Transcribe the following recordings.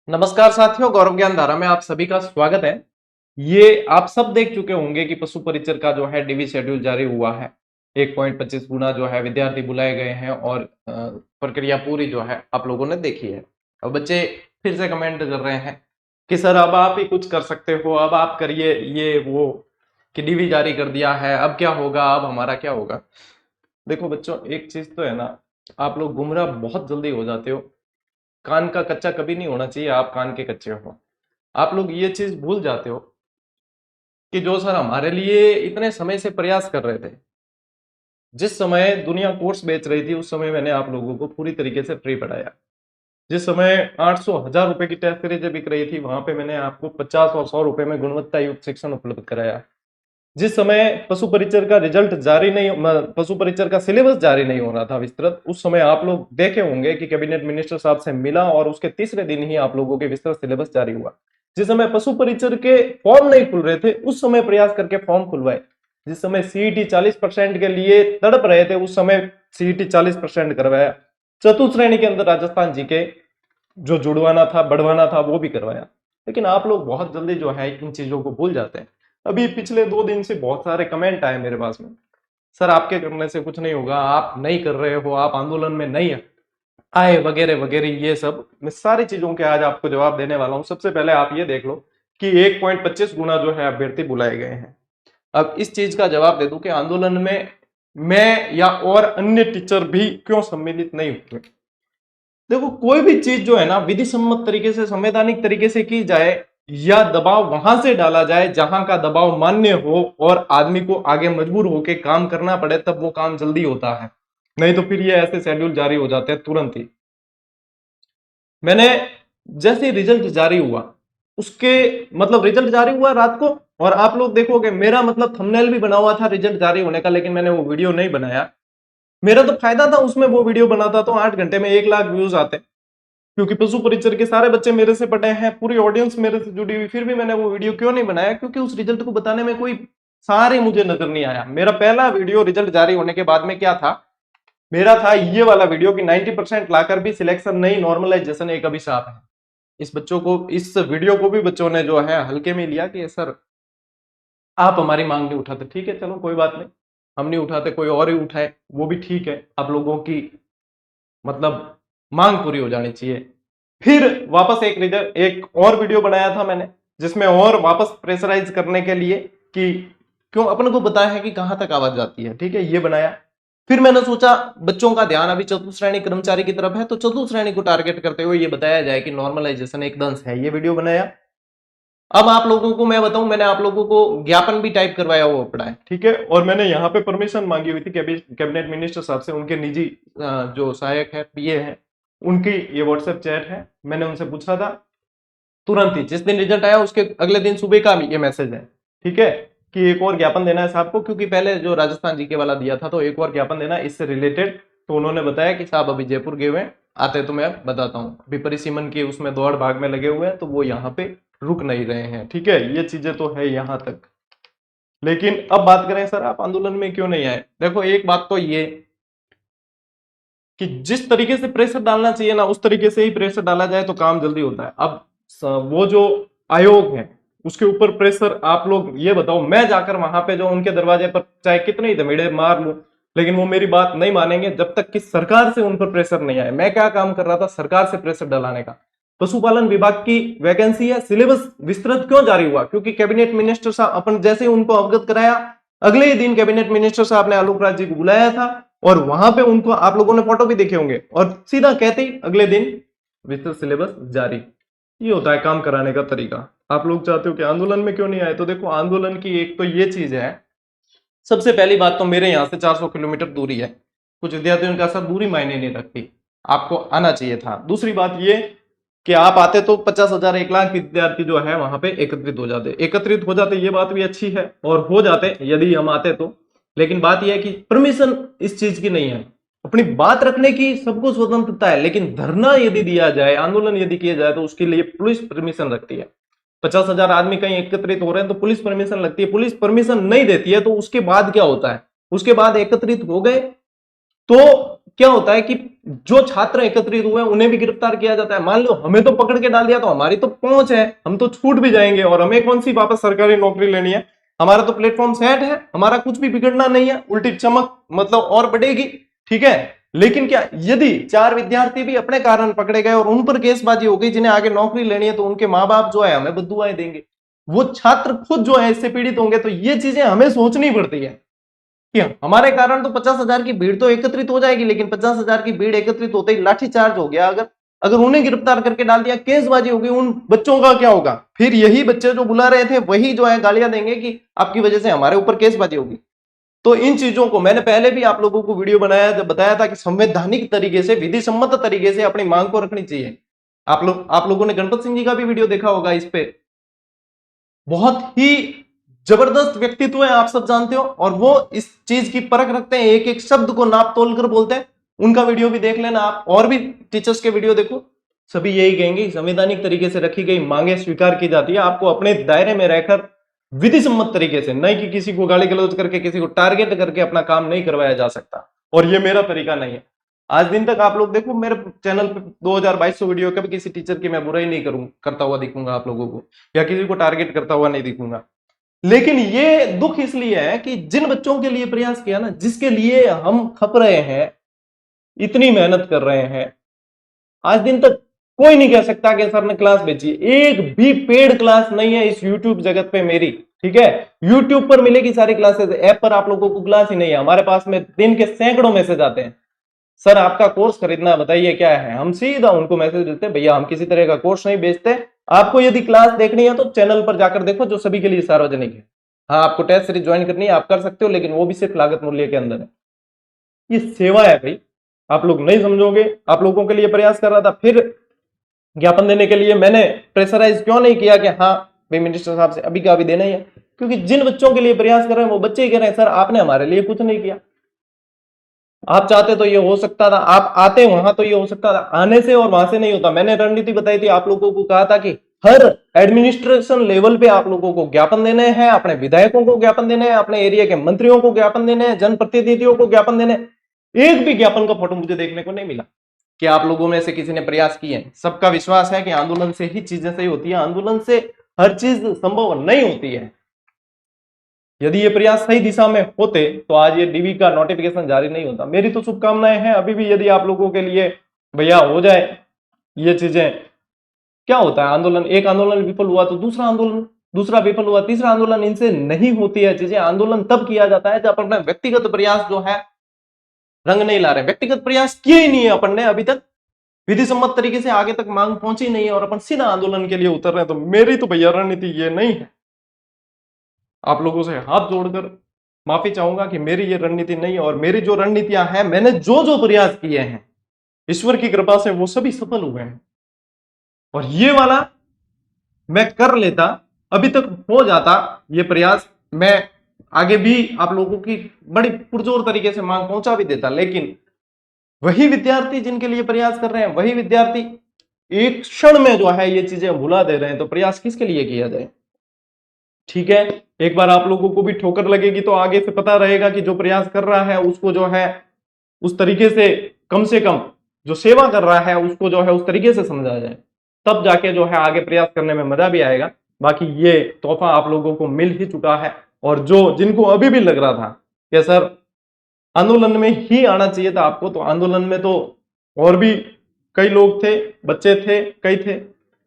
नमस्कार साथियों, गौरव ज्ञान धारा में आप सभी का स्वागत है। ये आप सब देख चुके होंगे कि पशु परिचर का जो है डीवी शेड्यूल जारी हुआ है। 1.25 गुना जो है विद्यार्थी बुलाए गए हैं और प्रक्रिया पूरी जो है आप लोगों ने देखी है। अब बच्चे फिर से कमेंट कर रहे हैं कि सर अब आप ही कुछ कर सकते हो, अब आप करिए ये वो, कि डीवी जारी कर दिया है, अब क्या होगा, अब हमारा क्या होगा। देखो बच्चों, एक चीज तो है ना, आप लोग गुमराह बहुत जल्दी हो जाते हो। कान का कच्चा कभी नहीं होना चाहिए, आप कान के कच्चे हो। आप लोग ये चीज भूल जाते हो कि जो सर हमारे लिए इतने समय से प्रयास कर रहे थे, जिस समय दुनिया कोर्स बेच रही थी उस समय मैंने आप लोगों को पूरी तरीके से फ्री पढ़ाया। जिस समय 800 1000 रुपए की टेस्ट सीरीज बिक रही थी, वहां पे मैंने आपको 50 और 100 रुपए में गुणवत्ता युक्त शिक्षण उपलब्ध कराया। जिस समय पशु परिचर का रिजल्ट जारी नहीं, पशु परिचर का सिलेबस जारी नहीं हो रहा था विस्तृत, उस समय आप लोग देखे होंगे कि कैबिनेट मिनिस्टर साहब से मिला और उसके तीसरे दिन ही आप लोगों के विस्तृत सिलेबस जारी हुआ। जिस समय पशु परिचर के फॉर्म नहीं खुल रहे थे, उस समय प्रयास करके फॉर्म खुलवाए। जिस समय सीईटी 40% के लिए तड़प रहे थे, उस समय सीईटी 40% करवाया। चतुर्थ श्रेणी के अंदर राजस्थान जी के जो जुड़वाना था, बढ़वाना था, वो भी करवाया। लेकिन आप लोग बहुत जल्दी जो है इन चीजों को भूल जाते हैं। अभी पिछले 2 दिन से बहुत सारे कमेंट आए मेरे पास में, सर आपके करने से कुछ नहीं होगा, आप नहीं कर रहे हो, आप आंदोलन में नहीं आए, वगैरह वगैरह। ये सब मैं सारी चीजों के आज आपको जवाब देने वाला हूं। सबसे पहले आप ये देख लो कि 1.25 गुना जो है अभ्यर्थी बुलाए गए हैं। अब इस चीज का जवाब दे दूं कि आंदोलन में मैं या और अन्य टीचर भी क्यों सम्मिलित नहीं हुए। देखो, कोई भी चीज जो है ना विधि सम्मत तरीके से, संवैधानिक तरीके से की जाए, या दबाव वहां से डाला जाए जहां का दबाव मान्य हो और आदमी को आगे मजबूर होकर काम करना पड़े, तब वो काम जल्दी होता है। नहीं तो फिर ये ऐसे शेड्यूल जारी हो जाते हैं तुरंत ही। मैंने जैसे रिजल्ट जारी हुआ, उसके मतलब रिजल्ट जारी हुआ रात को, और आप लोग देखोगे मेरा मतलब थंबनेल भी बना हुआ था रिजल्ट जारी होने का, लेकिन मैंने वो वीडियो नहीं बनाया। मेरा तो फायदा था उसमें, वो वीडियो बनाता तो 8 घंटे में 1 लाख व्यूज आते, क्योंकि पशु परिचर के सारे बच्चे मेरे से पढ़े हैं, पूरी ऑडियंस मेरे से जुड़ी हुई। फिर भी मैंने वो वीडियो क्यों नहीं बनाया? क्योंकि उस रिजल्ट को बताने में कोई सहारे मुझे नजर नहीं आया। मेरा पहला वीडियो रिजल्ट जारी होने के बाद में क्या था, मेरा था ये वाला वीडियो कि 90% लाकर भी सिलेक्शन नहीं, नॉर्मलाइजेशन एक अभिशाप है। इस बच्चों को, इस वीडियो को भी बच्चों ने जो है हल्के में लिया कि सर आप हमारी मांग नहीं उठाते। ठीक है, चलो कोई बात नहीं, हम नहीं उठाते, कोई और ही उठाए, वो भी ठीक है। आप लोगों की मतलब मांग पूरी हो जानी चाहिए। फिर वापस एक और वीडियो बनाया था मैंने, जिसमें और वापस प्रेशराइज करने के लिए कि क्यों अपन को बताया है कि कहां तक आवाज जाती है। ठीक है, ये बनाया। फिर मैंने सोचा बच्चों का ध्यान अभी चतुर्थ श्रेणी कर्मचारी की तरफ है, तो चतुर्थ श्रेणी को टारगेट करते हुए ये बताया जाए कि नॉर्मलाइजेशन एक दंश है। ये वीडियो बनाया। अब आप लोगों को मैं बताऊं, मैंने आप लोगों को ज्ञापन भी टाइप करवाया हुआ पड़ा है। ठीक है, और मैंने यहाँ पे परमिशन मांगी हुई थी कैबिनेट मिनिस्टर साहब से, उनके निजी जो सहायक है, पीए है, उनकी ये व्हाट्सएप चैट है। मैंने उनसे पूछा था तुरंत ही, जिस दिन रिजल्ट आया उसके अगले दिन सुबह का ये मैसेज है। ठीक है, कि एक और ज्ञापन देना है साहब को, क्योंकि पहले जो राजस्थान जीके वाला दिया था, तो एक और ज्ञापन देना है इससे रिलेटेड। तो उन्होंने बताया कि साहब अभी जयपुर गए हुए, आते तो मैं बताता हूँ। अभी परिसीमन की उसमें दौड़ भाग में लगे हुए हैं, तो वो यहाँ पे रुक नहीं रहे हैं। ठीक है, ये चीजें तो है यहाँ तक। लेकिन अब बात करें सर आप आंदोलन में क्यों नहीं आए। देखो, एक बात तो ये कि जिस तरीके से प्रेशर डालना चाहिए ना, उस तरीके से ही प्रेशर डाला जाए तो काम जल्दी होता है। अब वो जो आयोग है उसके ऊपर प्रेशर, आप लोग ये बताओ, मैं जाकर वहां पे जो उनके दरवाजे पर चाहे कितने ही धमेड़े मार लूं, लेकिन वो मेरी बात नहीं मानेंगे जब तक कि सरकार से उन पर प्रेशर नहीं आए। मैं क्या काम कर रहा था, सरकार से प्रेशर डलाने का। पशुपालन विभाग की वैकेंसी है, सिलेबस विस्तृत क्यों जारी हुआ? क्योंकि कैबिनेट मिनिस्टर साहब, अपन जैसे ही उनको अवगत कराया, अगले ही दिन कैबिनेट मिनिस्टर साहब ने आलोक राज जी को बुलाया था, और वहां पे उनको आप लोगों ने फोटो भी देखे होंगे, और सीधा कहते ही अगले दिन विस्तृत सिलेबस जारी। ये होता है काम कराने का तरीका। आप लोग चाहते हो कि आंदोलन में क्यों नहीं आए, तो देखो आंदोलन की एक तो ये चीज है, सबसे पहली बात तो मेरे यहाँ से 400 किलोमीटर दूरी है। कुछ विद्यार्थियों का साथ दूरी मायने नहीं रखती, आपको आना चाहिए था। दूसरी बात ये कि आप आते तो 50,000 1 लाख विद्यार्थी जो है वहां पे एकत्रित हो जाते, ये बात भी अच्छी है, और हो जाते यदि हम आते तो। लेकिन बात यह है कि परमिशन इस चीज की नहीं है। अपनी बात रखने की सबको स्वतंत्रता है, लेकिन धरना यदि दिया जाए, आंदोलन यदि किया जाए, तो उसके लिए पुलिस परमिशन रखती है। 50,000 आदमी कहीं एकत्रित हो रहे हैं तो पुलिस परमिशन लगती है। पुलिस परमिशन नहीं देती है तो उसके बाद क्या होता है, उसके बाद एकत्रित हो गए तो क्या होता है कि जो छात्र एकत्रित हुए उन्हें भी गिरफ्तार किया जाता है। मान लो हमें तो पकड़ के डाल दिया तो हमारी तो पहुंच है, हम तो छूट भी जाएंगे, और हमें कौन सी वापस सरकारी नौकरी लेनी है, हमारा तो प्लेटफॉर्म सेट है, हमारा कुछ भी बिगड़ना नहीं है, उल्टी चमक मतलब और बढ़ेगी, ठीक है। लेकिन क्या यदि 4 विद्यार्थी भी अपने कारण पकड़े गए और उन पर केसबाजी हो गई जिन्हें आगे नौकरी लेनी है, तो उनके माँ बाप जो है हमें बद्दुआएं देंगे, वो छात्र खुद जो है इससे पीड़ित होंगे। तो ये चीजें हमें सोचनी पड़ती है कि हमारे कारण तो 50,000 की भीड़ तो एकत्रित हो जाएगी, लेकिन 50,000 की भीड़ एकत्रित होते ही लाठीचार्ज हो गया, अगर अगर उन्हें गिरफ्तार करके डाल दिया, केसबाजी हो गई, उन बच्चों का क्या होगा? फिर यही बच्चे जो बुला रहे थे वही जो है गालियां देंगे कि आपकी वजह से हमारे ऊपर केसबाजी होगी। तो इन चीजों को मैंने पहले भी आप लोगों को वीडियो बनाया जब बताया था कि संवैधानिक तरीके से, विधि सम्मत तरीके से अपनी मांग को रखनी चाहिए। आप लोगों ने गणपत सिंह जी का भी वीडियो देखा होगा इस पे, बहुत ही जबरदस्त व्यक्तित्व है, आप सब जानते हो, और वो इस चीज की परख रखते हैं, एक एक शब्द को नाप तोल कर बोलते हैं। उनका वीडियो भी देख लेना आप, और भी टीचर्स के वीडियो देखो, सभी यही कहेंगे संवैधानिक तरीके से रखी गई मांगे स्वीकार की जाती है। आपको अपने दायरे में रहकर विधि सम्मत तरीके से, नहीं कि किसी को गाली गलौज करके, किसी को टारगेट करके अपना काम नहीं करवाया जा सकता, और ये मेरा तरीका नहीं है। आज दिन तक आप लोग देखो मेरे चैनल पे 2200 वीडियो, कभी किसी टीचर की मैं बुराई नहीं करता हुआ दिखूंगा आप लोगों को, या किसी को टारगेट करता हुआ नहीं दिखूंगा। लेकिन ये दुख इसलिए है कि जिन बच्चों के लिए प्रयास किया ना, जिसके लिए हम खप रहे हैं, इतनी मेहनत कर रहे हैं, आज दिन तक कोई नहीं कह सकता कि सर ने क्लास बेची। एक भी पेड क्लास नहीं है इस यूट्यूब जगत पे मेरी, ठीक है। यूट्यूब पर मिलेगी सारी क्लासेस, ऐप पर आप लोगों को क्लास ही नहीं है। हमारे पास में दिन के सैकड़ों मैसेज आते हैं, सर आपका कोर्स खरीदना है, बताइए क्या है। हम सीधा उनको मैसेज देते हैं, भैया हम किसी तरह का कोर्स नहीं बेचते, आपको यदि क्लास देखनी है तो चैनल पर जाकर देखो, जो सभी के लिए सार्वजनिक है। हाँ, आपको टेस्ट सीरीज ज्वाइन करनी है आप कर सकते हो, लेकिन वो भी सिर्फ लागत मूल्य के अंदर है। ये सेवा है भाई, आप लोग नहीं समझोगे। आप लोगों के लिए प्रयास कर रहा था, फिर ज्ञापन देने के लिए मैंने प्रेशराइज क्यों नहीं किया कि हाँ भाई मिनिस्टर साहब से अभी का अभी देना ही है, क्योंकि जिन बच्चों के लिए प्रयास कर रहे हैं वो बच्चे ही कह रहे हैं सर आपने हमारे लिए कुछ नहीं किया। आप चाहते तो ये हो सकता था, आप आते वहां तो ये हो सकता था, आने से और वहां से नहीं होता। मैंने रणनीति बताई थी, आप लोगों को कहा था कि हर एडमिनिस्ट्रेशन लेवल पे आप लोगों को ज्ञापन देने हैं, अपने विधायकों को ज्ञापन देने हैं, अपने एरिया के मंत्रियों को ज्ञापन देने हैं, जनप्रतिनिधियों को ज्ञापन देने। एक भी ज्ञापन का फोटो मुझे देखने को नहीं मिला कि आप लोगों में से किसी ने प्रयास किए हैं। सबका विश्वास है कि आंदोलन से ही चीजें सही होती है, आंदोलन से हर चीज संभव नहीं होती है। यदि ये प्रयास सही दिशा में होते तो आज ये डीवी का नोटिफिकेशन जारी नहीं होता। मेरी तो शुभकामनाएं हैं अभी भी, यदि आप लोगों के लिए भैया हो जाए ये चीजें। क्या होता है आंदोलन, एक आंदोलन विफल हुआ तो दूसरा आंदोलन, दूसरा विफल हुआ तीसरा आंदोलन, इनसे नहीं होती है चीजें। आंदोलन तब किया जाता है जब अपना व्यक्तिगत प्रयास जो है रंग नहीं ला रहे। व्यक्तिगत प्रयास किए ही नहीं है अपन ने अभी तक, विधि सम्मत तरीके से आगे तक मांग पहुंची नहीं है, और अपन सीधा आंदोलन के लिए उतर रहे हैं। तो मेरी तो भैया रणनीति ये नहीं है। आप लोगों से हाथ जोड़कर माफी चाहूंगा कि मेरी ये रणनीति नहीं है, और मेरी जो रणनीतियां हैं, मैंने जो जो प्रयास किए हैं ईश्वर की कृपा से वो सभी सफल हुए हैं। और ये वाला मैं कर लेता, अभी तक हो जाता ये प्रयास, मैं आगे भी आप लोगों की बड़ी पुरजोर तरीके से मांग पहुंचा भी देता। लेकिन वही विद्यार्थी जिनके लिए प्रयास कर रहे हैं, वही विद्यार्थी एक क्षण में जो है ये चीजें भुला दे रहे हैं, तो प्रयास किसके लिए किया जाए? ठीक है, एक बार आप लोगों को भी ठोकर लगेगी तो आगे से पता रहेगा कि जो प्रयास कर रहा है उसको जो है उस तरीके से कम जो सेवा कर रहा है उसको जो है उस तरीके से समझा जाए, तब जाके जो है आगे प्रयास करने में मजा भी आएगा। बाकी ये तोहफा आप लोगों को मिल ही चुका है, और जो जिनको अभी भी लग रहा था कि सर आंदोलन में ही आना चाहिए था आपको, तो आंदोलन में तो और भी कई लोग थे, बच्चे थे, कई थे।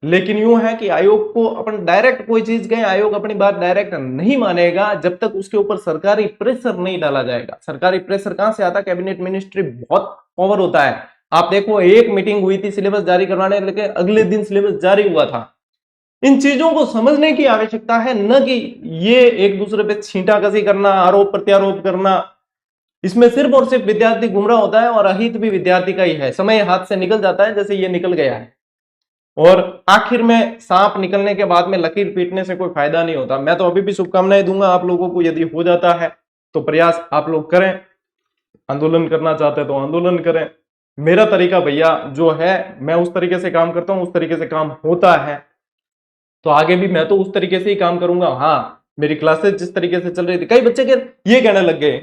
लेकिन यूं है कि आयोग को अपन डायरेक्ट कोई चीज कहें, आयोग अपनी बात डायरेक्ट नहीं मानेगा जब तक उसके ऊपर सरकारी प्रेशर नहीं डाला जाएगा। सरकारी प्रेशर कहां से आता है? कैबिनेट मिनिस्ट्री बहुत पावर होता है। आप देखो, एक मीटिंग हुई थी सिलेबस जारी करवाने, लेकिन अगले दिन सिलेबस जारी हुआ था। इन चीजों को समझने की आवश्यकता है, न कि ये एक दूसरे पे छींटाकसी करना, आरोप प्रत्यारोप करना। इसमें सिर्फ और सिर्फ विद्यार्थी गुमराह होता है, और अहित भी विद्यार्थी का ही है। समय हाथ से निकल जाता है जैसे ये निकल गया है, और आखिर में सांप निकलने के बाद में लकीर पीटने से कोई फायदा नहीं होता। मैं तो अभी भी शुभकामनाएं दूंगा आप लोगों को, यदि हो जाता है तो प्रयास आप लोग करें, आंदोलन करना चाहते हैं तो आंदोलन करें। मेरा तरीका भैया जो है, मैं उस तरीके से काम करता हूं, उस तरीके से काम होता है, तो आगे भी मैं तो उस तरीके से ही काम करूंगा। हाँ, मेरी क्लासेस जिस तरीके से चल रही थी, कई बच्चे ये कहने लग गए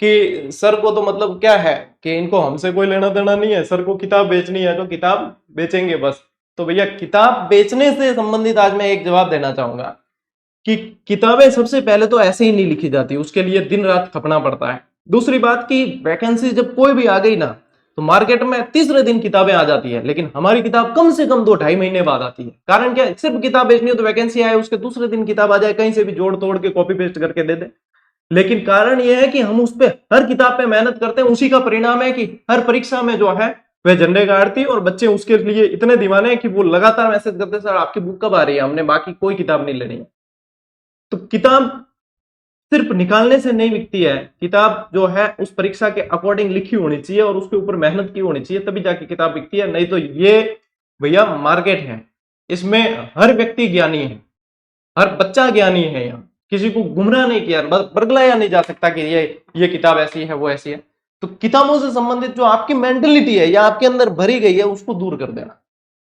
कि सर को तो मतलब क्या है कि इनको हमसे कोई लेना देना नहीं है, सर को किताब बेचनी है तो किताब बेचेंगे बस। तो भैया किताब बेचने से संबंधित आज मैं एक जवाब देना चाहूंगा कि किताबें सबसे पहले तो ऐसे ही नहीं लिखी जाती, उसके लिए दिन रात खपना पड़ता है। दूसरी बात की वैकेंसी जब कोई भी आ गई ना तो मार्केट में तीसरे दिन किताबें आ जाती है, लेकिन हमारी किताब कम से कम 2-2.5 महीने बाद आती है। कारण क्या है? सिर्फ किताब बेचनी हो तो वैकेंसी आए उसके दूसरे दिन किताब आ जाए, कहीं से भी जोड़ तोड़ के कॉपी पेस्ट करके दे दे। लेकिन कारण यह है कि हम उस पर हर किताब पे मेहनत करते हैं, उसी का परिणाम है कि हर परीक्षा में जो है वह झंडे गाड़ती है और बच्चे उसके लिए इतने दीवाने हैं कि वो लगातार मैसेज करते हैं, सर आपकी बुक कब आ रही है, हमने बाकी कोई किताब नहीं लेनी है। तो किताब सिर्फ निकालने से नहीं बिकती है, किताब जो है उस परीक्षा के अकॉर्डिंग लिखी होनी चाहिए और उसके ऊपर मेहनत की होनी चाहिए, तभी जाके किताब बिकती है। नहीं तो ये भैया मार्केट है, इसमें हर व्यक्ति ज्ञानी है, हर बच्चा ज्ञानी है। यहाँ किसी को गुमराह नहीं किया, बरगलाया नहीं जा सकता कि ये किताब ऐसी है वो ऐसी है। तो किताबों से संबंधित जो आपकी मेंटेलिटी है या आपके अंदर भरी गई है उसको दूर कर देना।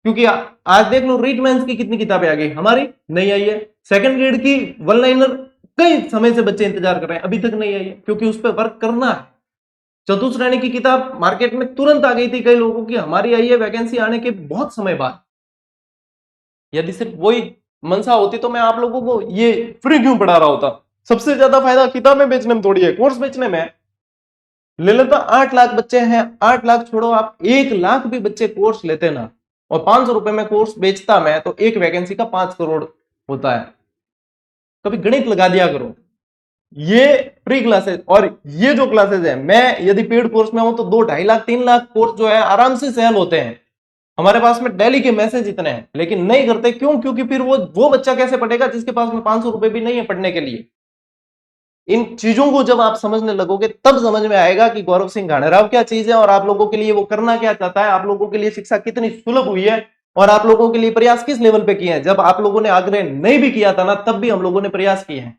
क्योंकि आज देख लो रीडमेंस की कितनी किताबें आ गई, हमारी नहीं आई है। सेकंड ग्रेड की वन लाइनर कई समय से बच्चे इंतजार कर रहे हैं, अभी तक नहीं आई है, क्योंकि उस पर वर्क करना है। चतुर्थ श्रेणी की किताब मार्केट में तुरंत आ गई थी कई लोगों की, हमारी आई है वैकेंसी आने के बहुत समय बाद। यदि सिर्फ वही मनसा होती तो मैं आप लोगों को ये फ्री क्यों पढ़ा रहा होता? सबसे ज्यादा फायदा किताबें बेचने में थोड़ी है, कोर्स बेचने में। ले लेता 8 लाख बच्चे हैं, 8 लाख छोड़ो, आप 1 लाख भी बच्चे कोर्स लेते ना और 500 रुपए में कोर्स बेचता मैं तो एक वैकेंसी का 5 करोड़ होता है। कभी गणित लगा दिया करो। ये फ्री क्लासेस और ये जो क्लासेस है, मैं यदि पेड कोर्स में हूं तो 2-2.5 लाख 3 लाख कोर्स जो है आराम से सेल होते हैं। हमारे पास में डेली के मैसेज इतने हैं, लेकिन नहीं करते क्यों? क्योंकि फिर वो बच्चा कैसे पढ़ेगा जिसके पास में 500 रुपए भी नहीं है पढ़ने के लिए। इन चीजों को जब आप समझने लगोगे तब समझ में आएगा कि गौरव सिंह घाणेराव क्या चीज है और आप लोगों के लिए वो करना क्या चाहता है, आप लोगों के लिए शिक्षा कितनी सुलभ हुई है और आप लोगों के लिए प्रयास किस लेवल पे किए हैं। जब आप लोगों ने आग्रह नहीं भी किया था ना तब भी हम लोगों ने प्रयास किए हैं।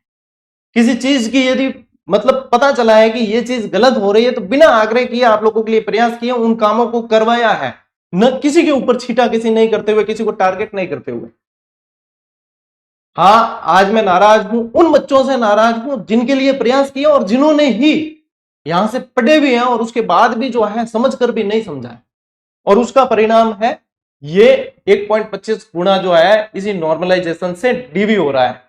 किसी चीज की यदि मतलब पता चला है कि ये चीज गलत हो रही है तो बिना आग्रह किए आप लोगों के लिए प्रयास किए, उन कामों को करवाया है, न किसी के ऊपर छीटा किसी नहीं करते हुए, किसी को टारगेट नहीं करते हुए। हाँ, आज मैं नाराज हूं, उन बच्चों से नाराज हूं जिनके लिए प्रयास किया और जिन्होंने ही यहां से पढ़े भी हैं और उसके बाद भी जो है समझ कर भी नहीं समझा है, और उसका परिणाम है ये 1.25 गुना जो है इसी नॉर्मलाइजेशन से डीवी हो रहा है।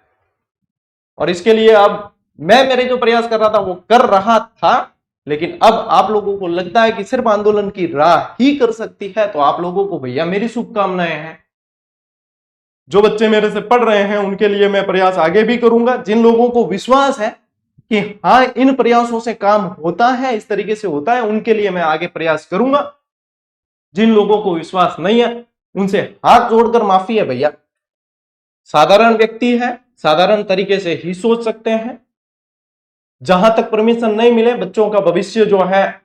और इसके लिए अब मैं मेरे जो प्रयास कर रहा था वो कर रहा था, लेकिन अब आप लोगों को लगता है कि सिर्फ आंदोलन की राह ही कर सकती है, तो आप लोगों को भैया मेरी शुभकामनाएं हैं। जो बच्चे मेरे से पढ़ रहे हैं उनके लिए मैं प्रयास आगे भी करूंगा। जिन लोगों को विश्वास है कि हाँ इन प्रयासों से काम होता है, इस तरीके से होता है, उनके लिए मैं आगे प्रयास करूंगा। जिन लोगों को विश्वास नहीं है उनसे हाथ जोड़कर माफी है भैया। साधारण व्यक्ति है, साधारण तरीके से ही सोच सकते हैं। जहां तक परमिशन नहीं मिले बच्चों का भविष्य जो है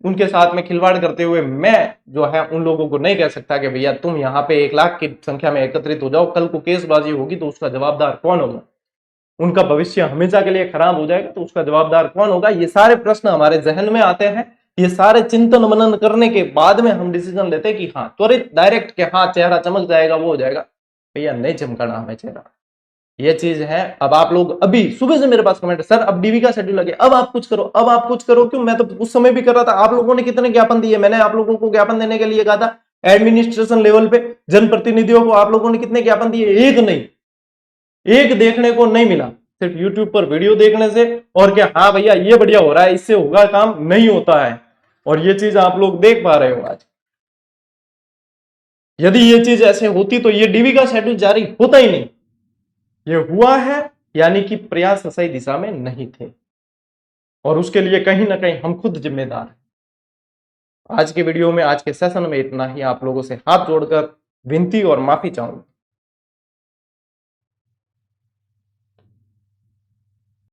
उनके साथ में खिलवाड़ करते हुए मैं जो है उन लोगों को नहीं कह सकता कि भैया तुम यहाँ पे 1 लाख की संख्या में एकत्रित हो जाओ, कल को केसबाजी होगी तो उसका जवाबदार कौन होगा? उनका भविष्य हमेशा के लिए खराब हो जाएगा तो उसका जवाबदार कौन होगा? ये सारे प्रश्न हमारे जहन में आते हैं। ये सारे चिंतन मनन करने के बाद में हम डिसीजन लेते हैं कि हाँ त्वरित डायरेक्ट के हाँ चेहरा चमक जाएगा वो हो जाएगा, भैया नहीं चमकाना हमें चेहरा। ये चीज है। अब आप लोग अभी सुबह से मेरे पास कमेंट, सर अब डीवी का शेड्यूल लगे, अब आप कुछ करो, अब आप कुछ करो। क्यों? मैं तो उस समय भी कर रहा था। आप लोगों ने कितने ज्ञापन दिए? मैंने आप लोगों को ज्ञापन देने के लिए कहा था एडमिनिस्ट्रेशन लेवल पे, जनप्रतिनिधियों को आप लोगों ने कितने ज्ञापन दिए? एक नहीं, एक देखने को नहीं मिला। सिर्फ यूट्यूब पर वीडियो देखने से और क्या हाँ भैया ये बढ़िया हो रहा है इससे होगा काम, नहीं होता है। और ये चीज आप लोग देख पा रहे हो आज। यदि ये चीज ऐसे होती तो ये डीवी का शेड्यूल जारी होता ही नहीं। ये हुआ है यानी कि प्रयास सही दिशा में नहीं थे और उसके लिए कहीं ना कहीं हम खुद जिम्मेदार हैं। आज के वीडियो में, आज के सेशन में इतना ही। आप लोगों से हाथ जोड़कर विनती और माफी चाहूंगा।